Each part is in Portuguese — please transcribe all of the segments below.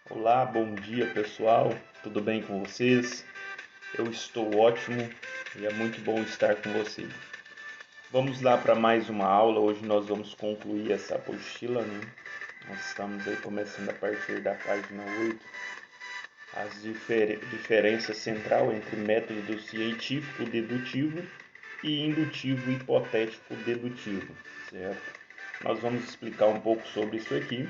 Olá, bom dia pessoal, tudo bem com vocês? Eu estou ótimo e é muito bom estar com vocês. Vamos lá para mais uma aula. Hoje nós vamos concluir essa apostila, né? Nós estamos aí começando a partir da página 8, as diferenças central entre método científico dedutivo e indutivo hipotético dedutivo, certo? Nós vamos explicar um pouco sobre isso aqui.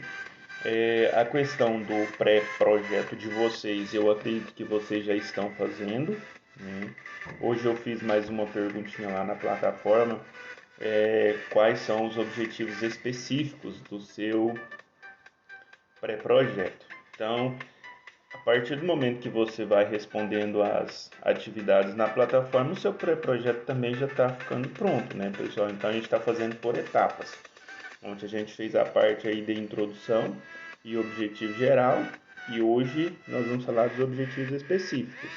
A questão do pré-projeto de vocês, eu acredito que vocês já estão fazendo, né? Hoje eu fiz mais uma perguntinha lá na plataforma. Quais são os objetivos específicos do seu pré-projeto? Então, a partir do momento que você vai respondendo as atividades na plataforma, o seu pré-projeto também já está ficando pronto, né, pessoal? Então a gente está fazendo por etapas. Onde a gente fez a parte aí de introdução e objetivo geral, e hoje nós vamos falar dos objetivos específicos.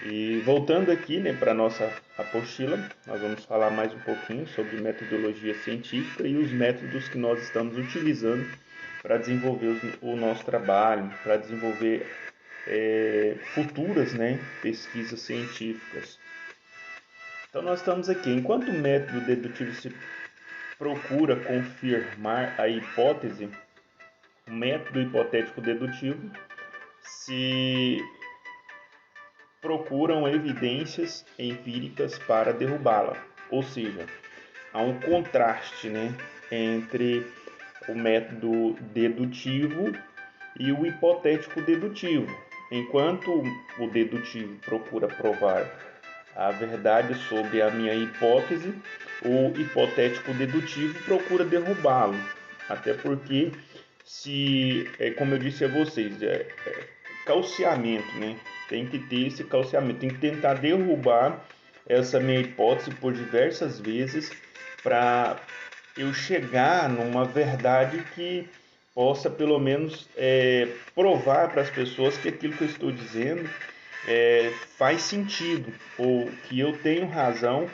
E voltando aqui, né, para a nossa apostila, nós vamos falar mais um pouquinho sobre metodologia científica e os métodos que nós estamos utilizando para desenvolver o nosso trabalho, para desenvolver futuras, né, pesquisas científicas. Então nós estamos aqui, enquanto o método dedutivo se procura confirmar a hipótese, o método hipotético dedutivo se procuram evidências empíricas para derrubá-la. Ou seja, há um contraste, né, entre o método dedutivo e o hipotético dedutivo. Enquanto o dedutivo procura provar a verdade sobre a minha hipótese, o hipotético dedutivo procura derrubá-lo. Até porque, como eu disse a vocês, calciamento, né? Tem que ter esse calciamento, tem que tentar derrubar essa minha hipótese por diversas vezes para eu chegar numa verdade que possa pelo menos provar para as pessoas que aquilo que eu estou dizendo faz sentido, ou que eu tenho razão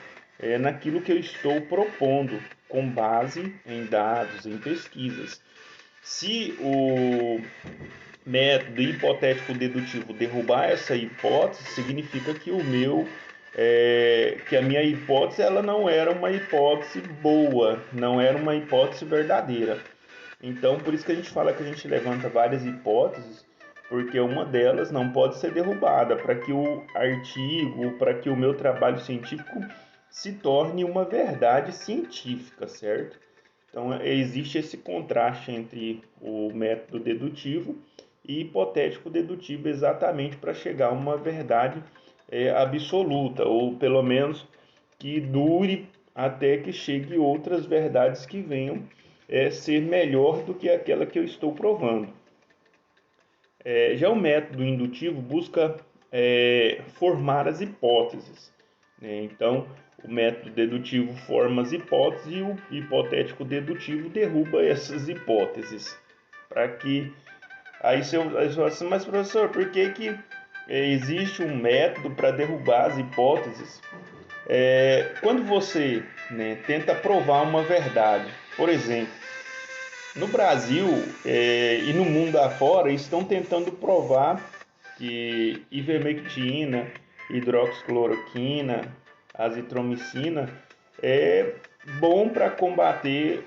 naquilo que eu estou propondo, com base em dados, em pesquisas. Se o método hipotético dedutivo derrubar essa hipótese, significa que que a minha hipótese ela não era uma hipótese boa, não era uma hipótese verdadeira. Então, por isso que a gente fala que a gente levanta várias hipóteses, porque uma delas não pode ser derrubada, para que o artigo, para que o meu trabalho científico se torne uma verdade científica, certo? Então, existe esse contraste entre o método dedutivo e hipotético dedutivo, exatamente para chegar a uma verdade absoluta, ou pelo menos que dure até que chegue outras verdades que venham ser melhor do que aquela que eu estou provando. Já o método indutivo busca formar as hipóteses, né? Então, o método dedutivo forma as hipóteses e o hipotético dedutivo derruba essas hipóteses. Para que. Aí você fala assim, mas professor, por que, que existe um método para derrubar as hipóteses? Quando você, né, tenta provar uma verdade, por exemplo, no Brasil e no mundo afora, estão tentando provar que ivermectina, hidroxicloroquina, azitromicina é bom para combater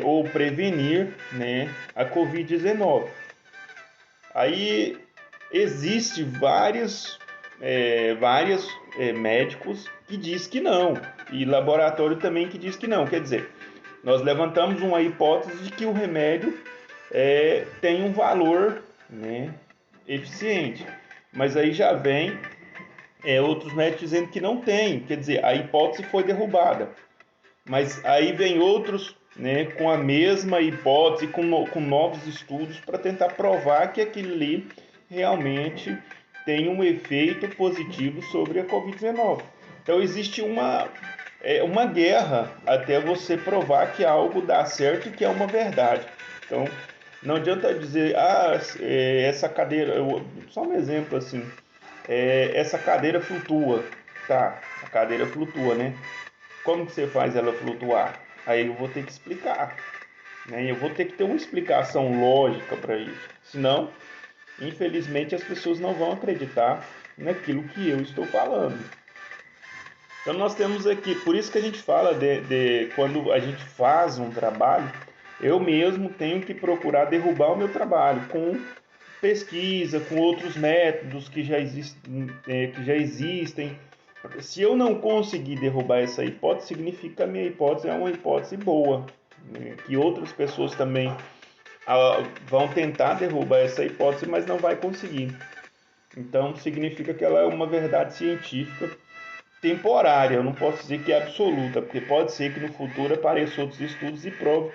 ou prevenir, né, a Covid-19. Aí existe vários médicos que diz que não, e laboratório também que diz que não. Quer dizer, nós levantamos uma hipótese de que o remédio tem um valor, né, eficiente, mas aí já vem outros médicos dizendo que não tem, quer dizer, a hipótese foi derrubada. Mas aí vem outros, né, com a mesma hipótese, com novos estudos para tentar provar que aquilo ali realmente tem um efeito positivo sobre a Covid-19. Então existe uma guerra até você provar que algo dá certo e que é uma verdade. Então não adianta dizer, essa cadeira, só um exemplo assim, essa cadeira flutua. Tá, a cadeira flutua, né? Como que você faz ela flutuar? Aí eu vou ter que explicar. né? Eu vou ter que ter uma explicação lógica para isso. Senão, infelizmente, as pessoas não vão acreditar naquilo que eu estou falando. Então nós temos aqui, por isso que a gente fala de quando a gente faz um trabalho, eu mesmo tenho que procurar derrubar o meu trabalho com pesquisa, com outros métodos que já existem. Se eu não conseguir derrubar essa hipótese, significa que a minha hipótese é uma hipótese boa, né? Que outras pessoas também vão tentar derrubar essa hipótese, mas não vai conseguir. Então significa que ela é uma verdade científica temporária, eu não posso dizer que é absoluta, porque pode ser que no futuro apareçam outros estudos e prove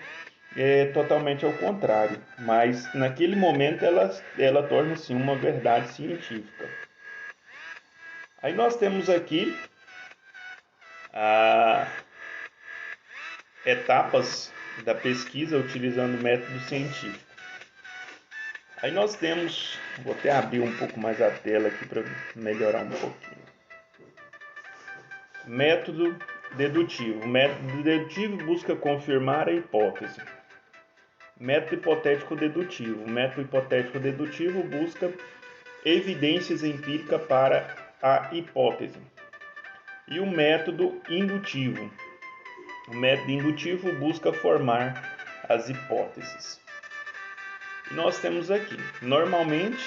totalmente ao contrário, mas naquele momento ela torna-se uma verdade científica. Aí nós temos aqui as etapas da pesquisa utilizando método científico. Aí nós temos, vou até abrir um pouco mais a tela aqui para melhorar um pouquinho. Método dedutivo. O método dedutivo busca confirmar a hipótese. Método hipotético dedutivo. O método hipotético dedutivo busca evidências empíricas para a hipótese. E o método indutivo. O método indutivo busca formar as hipóteses. E nós temos aqui, normalmente,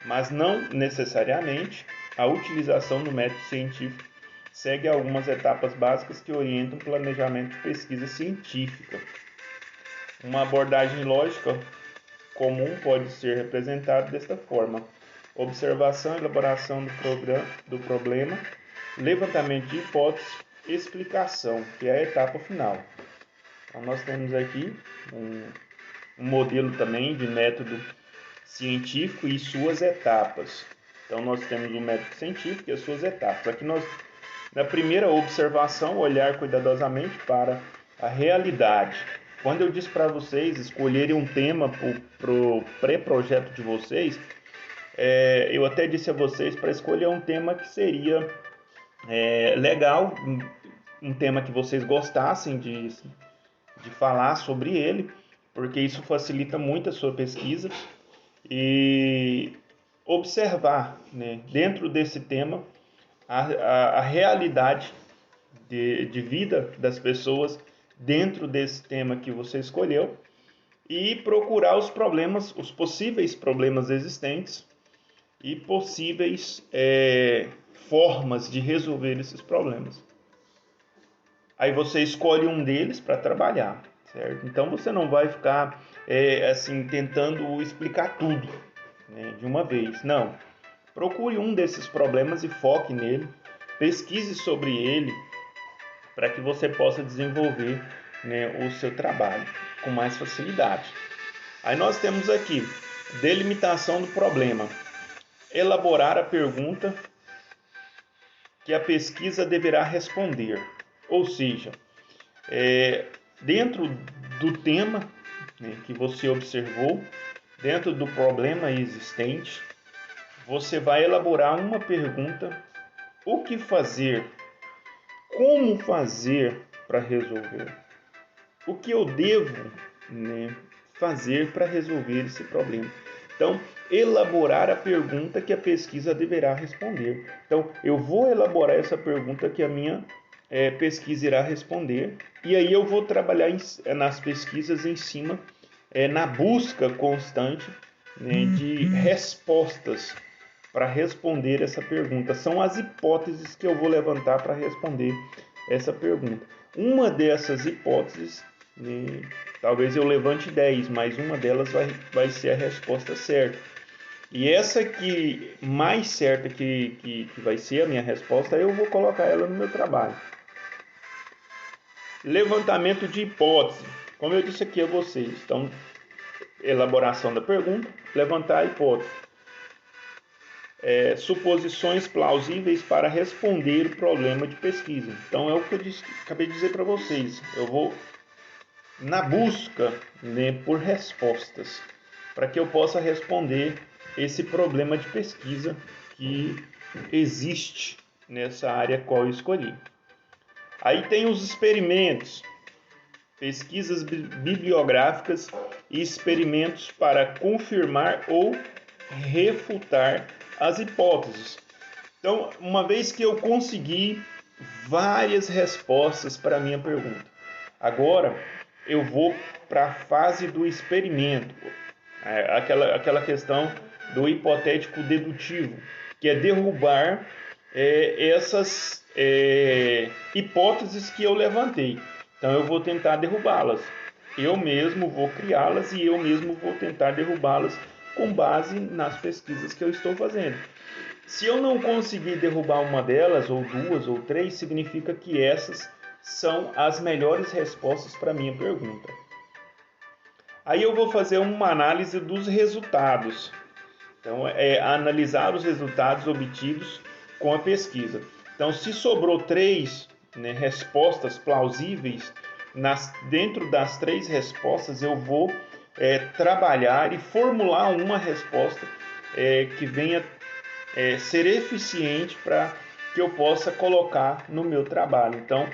mas não necessariamente, a utilização do método científico segue algumas etapas básicas que orientam o planejamento de pesquisa científica. Uma abordagem lógica comum pode ser representada desta forma: observação e elaboração do problema, levantamento de hipóteses, explicação, que é a etapa final. Então, nós temos aqui um modelo também de método científico e suas etapas. Então, nós temos o método científico e as suas etapas. Aqui na primeira observação, olhar cuidadosamente para a realidade. Quando eu disse para vocês escolherem um tema para o pré-projeto de vocês, eu até disse a vocês para escolher um tema que seria legal, um tema que vocês gostassem de falar sobre ele, porque isso facilita muito a sua pesquisa, e observar, né, dentro desse tema a realidade de vida das pessoas dentro desse tema que você escolheu e procurar os problemas, os possíveis problemas existentes e possíveis formas de resolver esses problemas. Aí você escolhe um deles para trabalhar, certo? Então você não vai ficar assim tentando explicar tudo, né, de uma vez. Não. Procure um desses problemas e foque nele, pesquise sobre ele para que você possa desenvolver, né, o seu trabalho com mais facilidade. Aí nós temos aqui delimitação do problema, elaborar a pergunta que a pesquisa deverá responder, ou seja, dentro do tema, né, que você observou, dentro do problema existente, você vai elaborar uma pergunta: o que fazer? Como fazer para resolver? O que eu devo, né, fazer para resolver esse problema? Então, elaborar a pergunta que a pesquisa deverá responder. Então, eu vou elaborar essa pergunta que a minha pesquisa irá responder, e aí eu vou trabalhar nas pesquisas em cima, na busca constante, né, de respostas para responder essa pergunta. São as hipóteses que eu vou levantar para responder essa pergunta. Uma dessas hipóteses, né, talvez eu levante 10, mas uma delas vai ser a resposta certa. E essa que mais certa que vai ser a minha resposta, eu vou colocar ela no meu trabalho. Levantamento de hipótese. Como eu disse aqui a vocês, então, elaboração da pergunta, levantar a hipótese. Suposições plausíveis para responder o problema de pesquisa. Então, é o que eu acabei de dizer para vocês. Eu vou na busca, né, por respostas, para que eu possa responder esse problema de pesquisa que existe nessa área qual eu escolhi. Aí tem os experimentos, pesquisas bibliográficas e experimentos para confirmar ou refutar as hipóteses. Então, uma vez que eu consegui várias respostas para a minha pergunta, agora eu vou para a fase do experimento, aquela questão do hipotético dedutivo, que é derrubar essas hipóteses que eu levantei. Então eu vou tentar derrubá-las. Eu mesmo vou criá-las e eu mesmo vou tentar derrubá-las com base nas pesquisas que eu estou fazendo. Se eu não conseguir derrubar uma delas, ou duas, ou três, significa que essas são as melhores respostas para a minha pergunta. Aí eu vou fazer uma análise dos resultados. Então, analisar os resultados obtidos com a pesquisa. Então, se sobrou três, né, respostas plausíveis, dentro das três respostas eu vou trabalhar e formular uma resposta que venha ser eficiente para que eu possa colocar no meu trabalho. Então,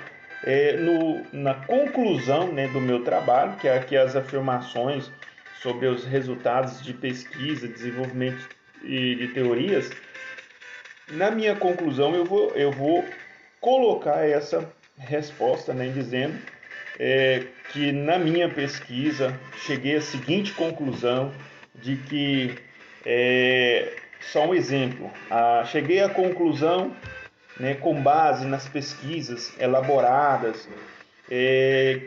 na conclusão, né, do meu trabalho, que é aqui as afirmações sobre os resultados de pesquisa, desenvolvimento de teorias, na minha conclusão eu vou colocar essa resposta, né, dizendo que na minha pesquisa cheguei à seguinte conclusão de que, só um exemplo, cheguei à conclusão, né, com base nas pesquisas elaboradas,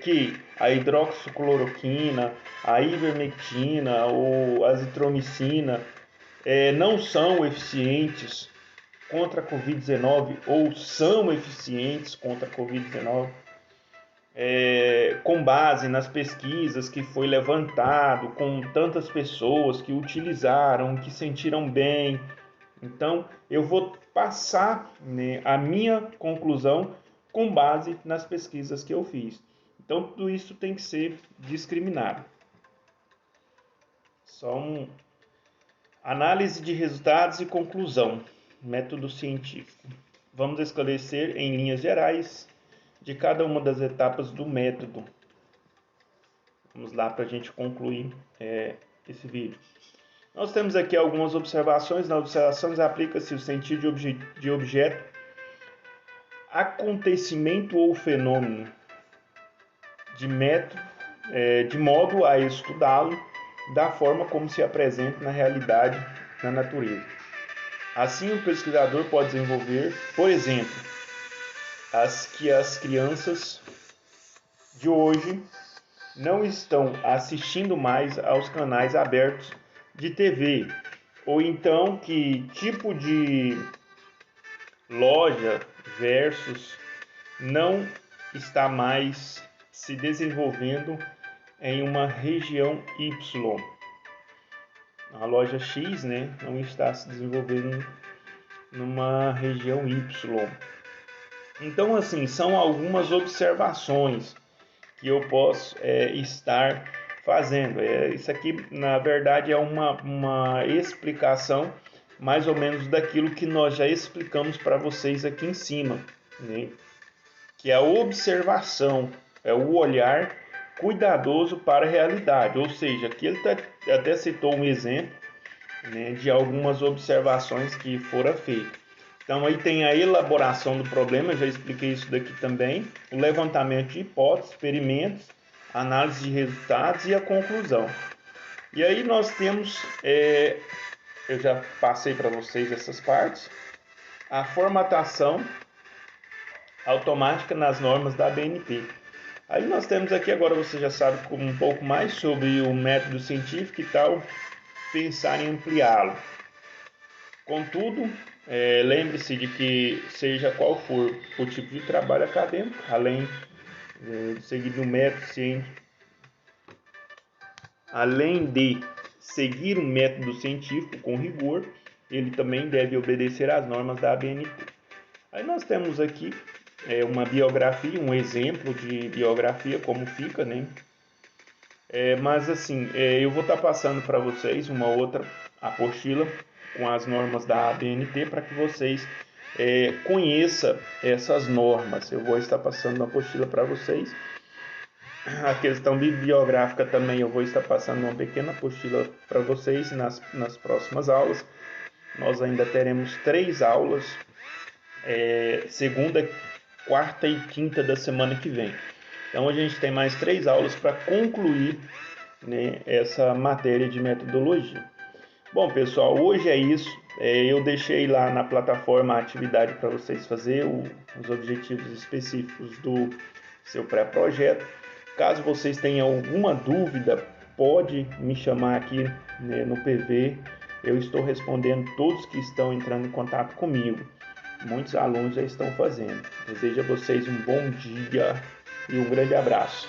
que a hidroxicloroquina, a ivermectina ou a azitromicina não são eficientes contra a Covid-19 ou são eficientes contra a Covid-19, com base nas pesquisas que foi levantado com tantas pessoas que utilizaram, que sentiram bem. Então, eu vou passar, né, a minha conclusão com base nas pesquisas que eu fiz. Então, tudo isso tem que ser discriminado. Análise de resultados e conclusão. Método científico. Vamos esclarecer em linhas gerais de cada uma das etapas do método. Vamos lá para a gente concluir esse vídeo. Nós temos aqui algumas observações. Nas observações aplica-se o sentido de objeto, acontecimento ou fenômeno, de modo a estudá-lo da forma como se apresenta na realidade, na natureza. Assim, o pesquisador pode desenvolver, por exemplo, as crianças de hoje não estão assistindo mais aos canais abertos de TV, ou então que tipo de loja versus não está mais se desenvolvendo em uma região Y. A loja X, né, não está se desenvolvendo numa região Y. Então, assim, são algumas observações que eu posso estar fazendo. Isso aqui, na verdade, é uma explicação mais ou menos daquilo que nós já explicamos para vocês aqui em cima, né? Que é a observação, é o olhar cuidadoso para a realidade. Ou seja, aqui ele até citou um exemplo, né, de algumas observações que foram feitas. Então aí tem a elaboração do problema, eu já expliquei isso daqui também, o levantamento de hipóteses, experimentos, análise de resultados e a conclusão. E aí nós temos, eu já passei para vocês essas partes, a formatação automática nas normas da ABNT. Aí nós temos aqui, agora você já sabe um pouco mais sobre o método científico e tal, pensar em ampliá-lo. Contudo, lembre-se de que, seja qual for o tipo de trabalho acadêmico, além de seguir o método científico, além de seguir um método científico com rigor, ele também deve obedecer às normas da ABNT. Aí nós temos aqui uma biografia, um exemplo de biografia, como fica, né? Mas assim, eu vou estar passando para vocês uma outra apostila com as normas da ABNT para que vocês conheça essas normas. Eu vou estar passando uma apostila para vocês. A questão bibliográfica também eu vou estar passando uma pequena apostila para vocês nas próximas aulas. Nós ainda teremos 3 aulas, segunda, quarta e quinta da semana que vem. Então a gente tem mais 3 aulas para concluir, né, essa matéria de metodologia. Bom, pessoal, hoje é isso. Eu deixei lá na plataforma a atividade para vocês fazer, os objetivos específicos do seu pré-projeto. Caso vocês tenham alguma dúvida, pode me chamar aqui, né, no PV. Eu estou respondendo todos que estão entrando em contato comigo. Muitos alunos já estão fazendo. Desejo a vocês um bom dia e um grande abraço.